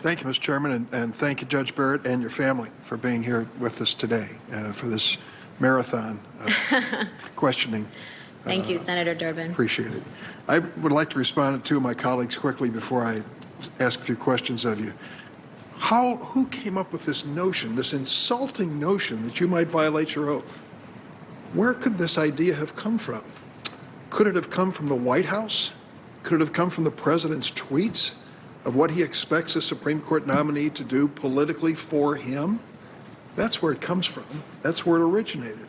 Thank you, Mr. Chairman, and thank you, Judge Barrett, and your family for being here with us today for this marathon questioning. Thank you, Senator Durbin. Appreciate it. I would like to respond to two of my colleagues quickly before I ask a few questions of you. Who came up with this notion, this insulting notion that you might violate your oath? Where could this idea have come from? Could it have come from the White House? Could it have come from the president's tweets of what he expects a Supreme Court nominee to do politically for him? That's where it comes from. That's where it originated.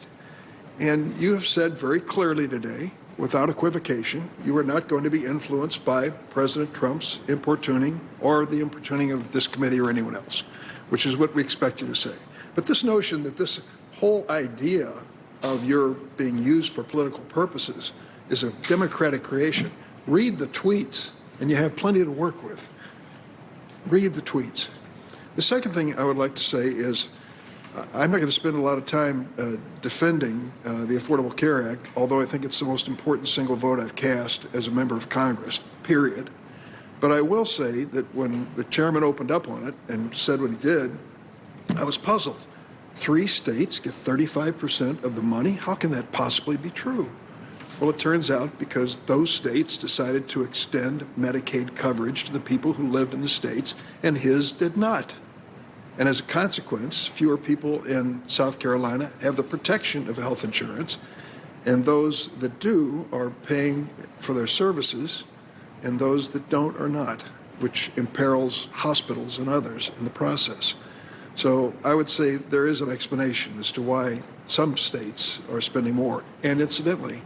And you have said very clearly today, without equivocation, you are not going to be influenced by President Trump's importuning or the importuning of this committee or anyone else, which is what we expect you to say. But this notion that this whole idea of your being used for political purposes is a Democratic creation. Read the tweets, and you have plenty to work with. Read the tweets. The second thing I would like to say is I'm not going to spend a lot of time defending the Affordable Care Act, although I think it's the most important single vote I've cast as a member of Congress, period. But I will say that when the chairman opened up on it and said what he did, I was puzzled. 3 states get 35% of the money? How can that possibly be true? Well, it turns out because those states decided to extend Medicaid coverage to the people who lived in the states, and his did not. And as a consequence, fewer people in South Carolina have the protection of health insurance, and those that do are paying for their services, and those that don't are not, which imperils hospitals and others in the process. So I would say there is an explanation as to why some states are spending more. And incidentally,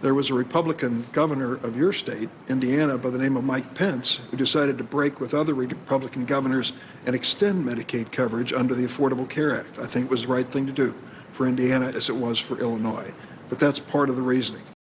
there was a Republican governor of your state, Indiana, by the name of Mike Pence, who decided to break with other Republican governors and extend Medicaid coverage under the Affordable Care Act. I think it was the right thing to do for Indiana as it was for Illinois. But that's part of the reasoning.